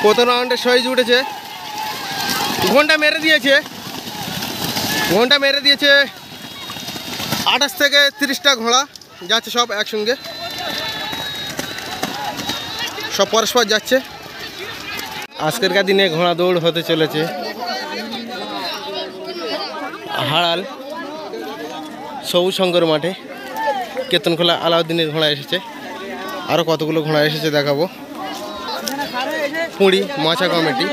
প্রথম রাউন্ডে সইজ উঠেছে, ঘন্টা মেরে দিয়েছে 28 থেকে 30টা ঘোড়া যাচ্ছে, সব একসঙ্গে, সব পরস্পর যাচ্ছে। আজকেরকার দিনে ঘোড়া দৌড় হতে চলেছে হাড়াল সবুজ শঙ্কর মাঠে। কেতনখোলা আলাউদ্দিনের ঘোড়া এসেছে, আরও কতগুলো ঘোড়া এসেছে দেখাবো। পুঁড়ি মাছা কমিটি,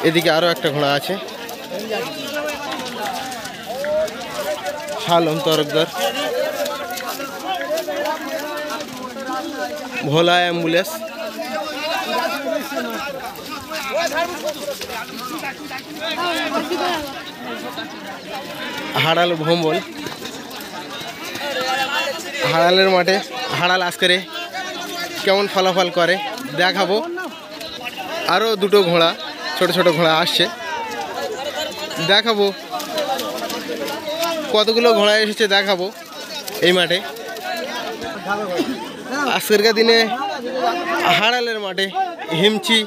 এদিকে আরও একটা ঘোড়া আছে, শালম তরফদার, ভোলা অ্যাম্বুলেন্স, হাড়াল ভম্বল। হাড়ালের মাঠে হাড়াল আজকেরে কেমন ফলাফল করে দেখাবো। আরও দুটো ঘোড়া, ছোট ছোট ঘোড়া আসছে, দেখাবো। কতগুলো ঘোড়া এসেছে দেখাবো এই মাঠে। আজকেরকার দিনে হাড়ালের মাঠে হিমচি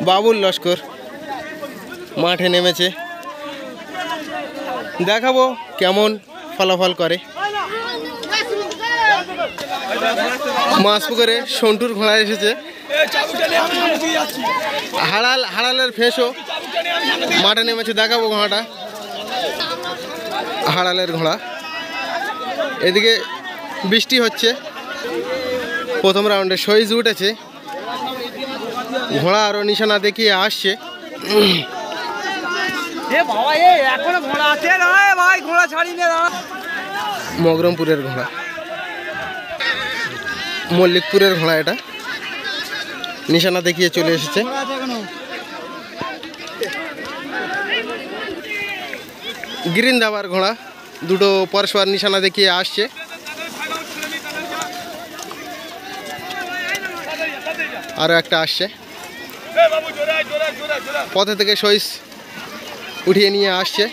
বাবুল লস্কর মাঠে নেমেছে, দেখাবো কেমন ফলাফল করে। মাছপুকুরে সন্টুর ঘোড়া এসেছে, হাড়ালের ফেঁসও মাঠে নেমেছে, দেখাবো ঘোড়াটা। হাড়ালের ঘোড়া, এদিকে বৃষ্টি হচ্ছে। প্রথম রাউন্ডে সইজ উঠেছে, ঘোড়া আরও নিশানা দেখিয়ে আসছে। মগরমপুরের ঘোড়া, মল্লিকপুরের ঘোড়া, এটা নিশানা দেখিয়ে চলে এসেছে। গ্রিন দাবার ঘোড়া দুটো পরস্পর নিশানা দেখিয়ে আসছে। আরও একটা আসছে, পথে থেকে সইস উঠিয়ে নিয়ে আসছে।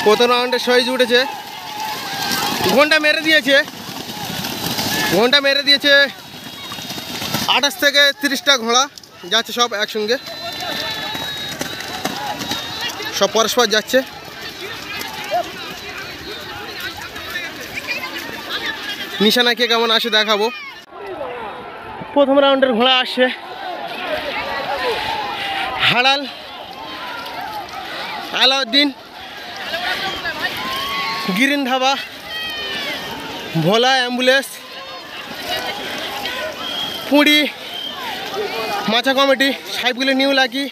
প্রথম রাউন্ডে সইজ উঠেছে, ঘন্টা মেরে দিয়েছে 28 থেকে 30টা ঘোড়া যাচ্ছে, সব একসঙ্গে, সব পরস্পর যাচ্ছে। নিশানা কে কেমন আসে দেখাবো। প্রথম রাউন্ডের ঘোড়া আসছে হাড়াল আলাউদ্দিন, গ্রিন ধাবা, ভোলা অ্যাম্বুলেন্স, পুঁড়ি মাছা কমিটি, সাহেবগুলো নিউ লাকি,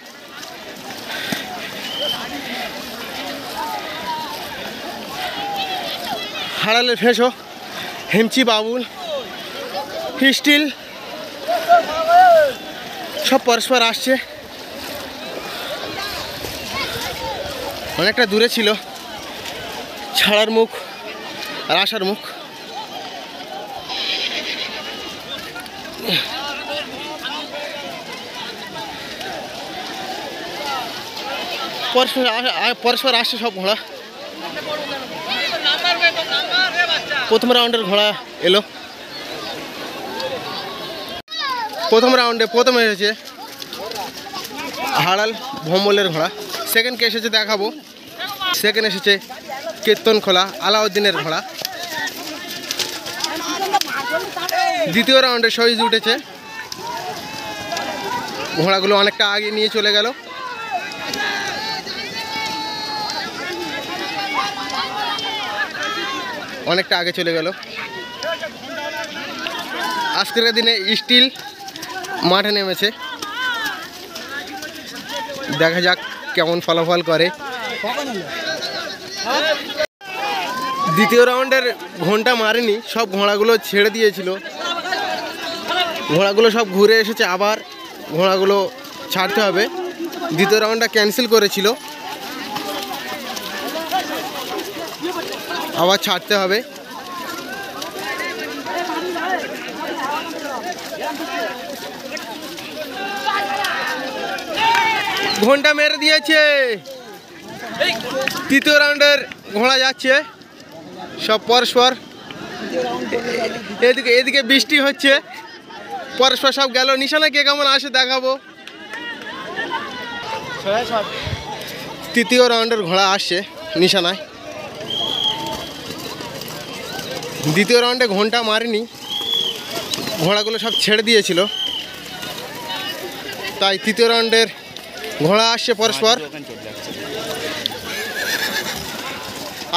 হাড়ালের ফেঁসো, হিমচি বাবুল, স্টিল, সব পরস্পর আসছে। অনেকটা দূরে ছিল ছাড়ার মুখ আর আসার মুখ। পরস্পর আসছে সব ঘোড়া। প্রথম রাউন্ডের ঘোড়া এলো, প্রথম রাউন্ডে প্রথম এসেছে হাড়াল ভম্বলের ঘোড়া। সেকেন্ড কে এসেছে দেখাবো। সেকেন্ড এসেছে কেতনখোলা আলাউদ্দিনের ঘোড়া। দ্বিতীয় রাউন্ডে সইজ উঠেছে, ঘোড়াগুলো অনেকটা আগে নিয়ে চলে গেল। অনেকটা আগে চলে গেল। আজকের দিনে স্টিল মাঠে নেমেছে, দেখা যাক কেমন ফলাফল করে। দ্বিতীয় রাউন্ডের ঘন্টা মারেনি, সব ঘোড়াগুলো ছেড়ে দিয়েছিল, ঘোড়াগুলো সব ঘুরে এসেছে, আবার ঘোড়াগুলো ছাড়তে হবে। দ্বিতীয় রাউন্ডটা ক্যান্সেল করেছিল, আবার ছাড়তে হবে। ঘন্টা মেরে দিয়েছে, তৃতীয় রাউন্ডের ঘোড়া যাচ্ছে সব পরস্পর। এদিকে এদিকে বৃষ্টি হচ্ছে, পরস্পর সব গেল। নিশানা কে কেমন আসে দেখাবো। তৃতীয় রাউন্ডের ঘোড়া আসছে নিশানায়। দ্বিতীয় রাউন্ডে ঘন্টা মারেনি, ঘোড়াগুলো সব ছেড়ে দিয়েছিল, তাই তৃতীয় রাউন্ডের ঘোড়া আসছে পরস্পর।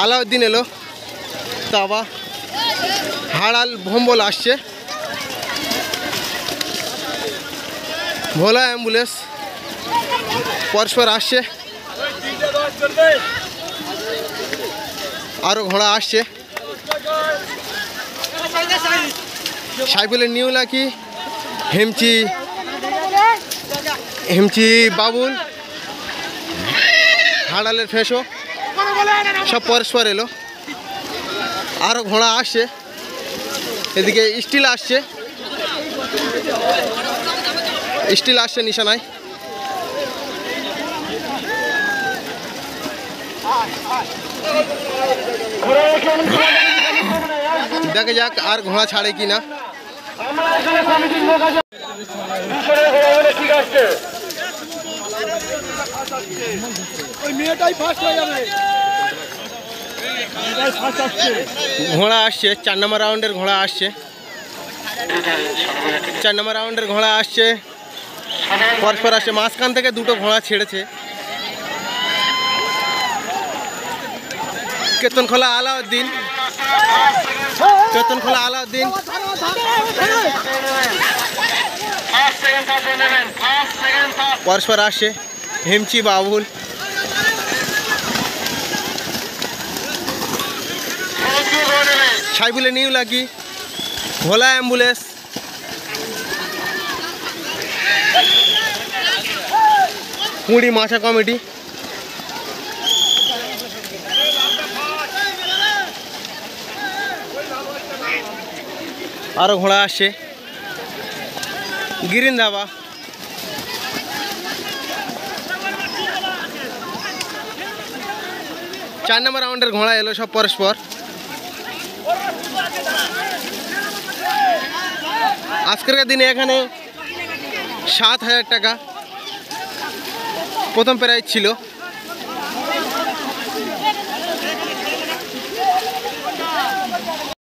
আলাউদ্দিন এলো, তাবা হাড়াল ভম্বল আসছে, ভোলা অ্যাম্বুলেন্স পরস্পর আসছে, আরও ঘোড়া আসছে। সাইফুলের নিউ লাকি, হেমচি বাবুল, হাড়ালের ফেঁসো সব পরস্পর এলো। আরও ঘোড়া আসছে, এদিকে স্টিল আসছে, নিশানায়। দেখা যাক আর ঘোড়া ছাড়ে কিনা। ঘোড়া আসছে, 4 নম্বর রাউন্ডের ঘোড়া আসছে। 4 নম্বর রাউন্ডের ঘোড়া আসছে, পরস্পর আসছে। মাঝখান থেকে দুটো ঘোড়া ছেড়েছে। কেতনখোলা আলাউদ্দিন, পরস্পর আসছে। হেমচি বাবুল, সাইফুলের নিউ লাকি, ভোলা অ্যাম্বুলেন্স, কুড়ি মাছা কমিটি। আরও ঘোড়া আসছে। গিরিন ধাবা, চার নম্বর রাউন্ডের ঘোড়া এলো সব পরস্পর। আজকের দিনে এখানে 7,000 টাকা প্রথম প্রাইজ ছিল।